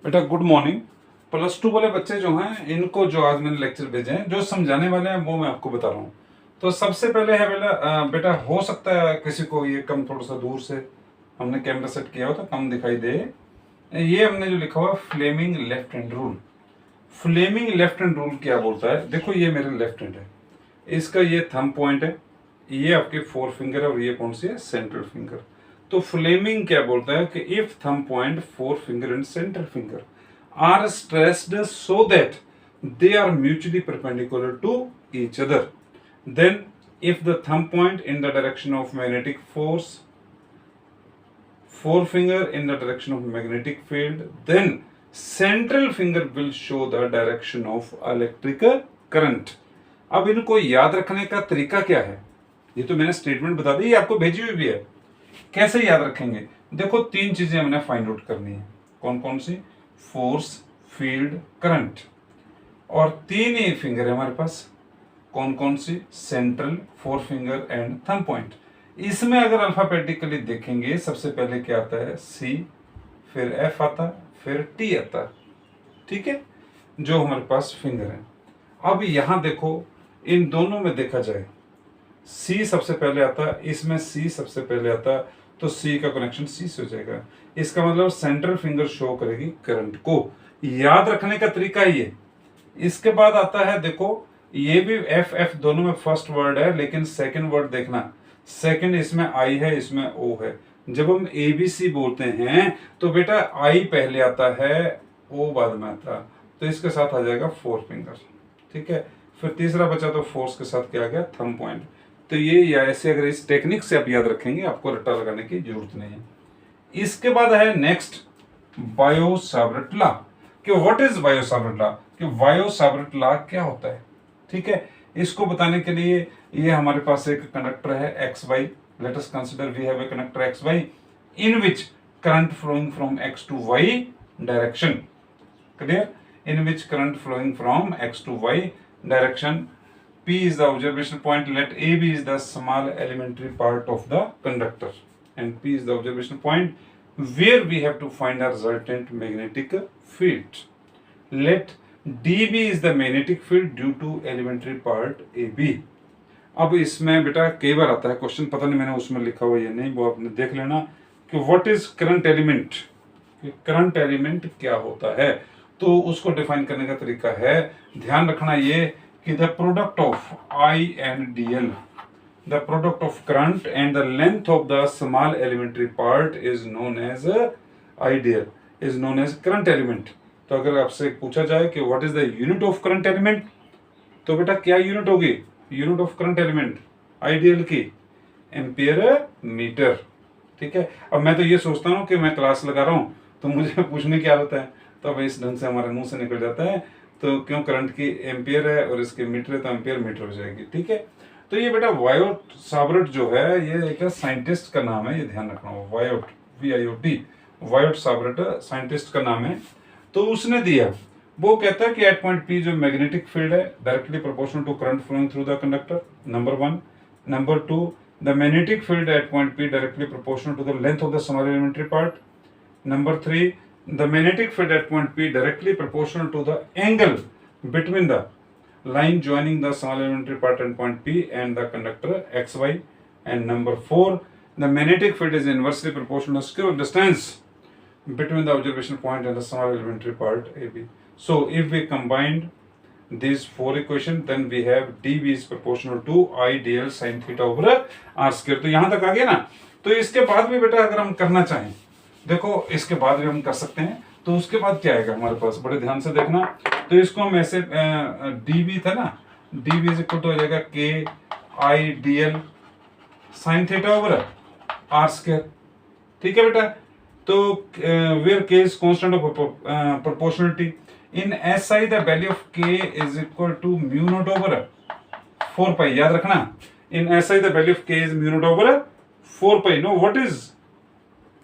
बेटा good morning. Plus two वाले बच्चे जो हैं इनको जो आज मैंने लेक्चर भेजे हैं जो समझाने वाले हैं वो मैं आपको बता रहा हूँ। तो सबसे पहले है बेटा हो सकता है किसी को ये कम थोड़ा सा दूर से हमने कैमरा सेट किया हो तो कम दिखाई दे। ये हमने जो लिखा हुआ Fleming left hand rule. Fleming left hand rule क्या बोलता है, देखो ये मेरे लेफ्ट हैंड है, इसका ये थंब पॉइंट है, ये आपके फोर फिंगर है और ये कौन सी है, सेंट्रल फिंगर। तो फ्लेमिंग क्या बोलता है कि if thumb point, four finger and central finger are stressed so that they are mutually perpendicular to each other, then if the thumb point in the direction of magnetic force, forefinger in the direction of magnetic field, then central finger will show the direction of electric current. अब इनको याद रखने का तरीका क्या है, ये तो मैंने स्टेटमेंट बता दी, ये आपको भेजी हुई भी है। कैसे याद रखेंगे, देखो तीन चीजें हमने फाइंड आउट करनी है। कौन कौन सी, फोर्स, फील्ड, करंट। और तीन ही फिंगर है हमारे पास, कौन कौन सी, central, four finger and thumb point. इसमें अगर अल्फाबेटिकली देखेंगे सबसे पहले क्या आता है, सी, फिर एफ आता, फिर टी आता, ठीक है, जो हमारे पास फिंगर है। अब यहां देखो इन दोनों में देखा जाए, सी सबसे पहले आता, इसमें सी सबसे पहले आता, तो सी का कनेक्शन सी से हो जाएगा। इसका मतलब सेंट्रल फिंगर शो करेगी करंट को। याद रखने का तरीका ये। इसके बाद आता है, देखो ये भी एफ एफ दोनों में फर्स्ट वर्ड है, लेकिन सेकंड वर्ड देखना, सेकंड इसमें आई है, इसमें ओ है। जब हम ए बी सी बोलते हैं तो बेटा आई पहले आता है, ओ बाद में आता, तो इसके साथ आ जाएगा फोर फिंगर, ठीक है। फिर तीसरा बचा तो फोर्स के साथ क्या आ गया, थंब पॉइंट। तो ये या ऐसे अगर इस टेक्निक से आप याद रखेंगे, आपको रट्टा लगाने की जरूरत नहीं है। इसके बाद है नेक्स्ट बायो सावर्ट लॉ। कि what is Biot Savart law, कि बायो सावर्ट लॉ क्या होता है, ठीक है। इसको बताने के लिए ये हमारे पास एक कंडक्टर है X Y, let us consider we have a conductor X Y in which current flowing from X to Y direction, clear, in which current flowing from x to y direction, p is the observation point, let AB is the small elementary part of the conductor and p is the observation point where we have to find the resultant magnetic field. Let dB is the magnetic field due to elementary part AB. अब इसमें बेटा कई बार आता है question, पता नहीं मैंने उसमें लिखा हुआ या नहीं, वो आपने देख लेना कि what is current element, current element क्या होता है। तो उसको डिफाइन करने का तरीका है, ध्यान रखना ये कि the product of I and D L, the product of current and the length of the small elementary part is known as I dl, is known as current element. तो अगर आपसे पूछा जाए कि what is the unit of current element, तो बेटा क्या unit होगी, unit of current element I dl की एम्पियर मीटर, ठीक है। अब मैं तो ये सोचता हूँ कि मैं क्लास लगा रहा हूँ तो मुझे पूछने की आदत है, तो अब इस ढंग से हमारे मुंह से निकल जाता है, तो क्यों, करंट की एम्पियर है और इसके मीटर है तो एम्पियर मीटर हो जाएगी, ठीक है। तो ये बेटा वायोट सावर्ट जो है ये एक साइंटिस्ट का नाम है, ये ध्यान रखना, वायोट, VIOT, वायोट सावर्ट साइंटिस्ट का नाम है। तो उसने दिया, वो कहता है कि एट पॉइंट P जो मैग्नेटिक फील्ड है directly proportional to current flowing through the conductor, number 1। Number 2, the magnetic field at point P directly proportional to the length of the small elementary part, number 3, the magnetic field at point P directly proportional to the angle between the line joining the small elementary part at point P and the conductor XY, and number 4, the magnetic field is inversely proportional to the square distance between the observation point and the small elementary part AB. So if we combined these four equations, then we have dB is proportional to I dl sin theta over r square। तो यहां तक आ गया ना। तो इसके बाद भी बेटा अगर हम करना चाहें, देखो इसके बाद भी हम कर सकते हैं, तो उसके बाद क्या आएगा हमारे पास, बड़े ध्यान से देखना। तो इसको हम ऐसे, dB था ना, dB इज इक्वल टू हो जाएगा k I d l sine theta over r square, ठीक है बेटा। तो where k is constant of proportionality, in SI the value of k is equal to mu nought over 4 pi, याद रखना, in SI the value of k is mu nought over 4 pi. No what is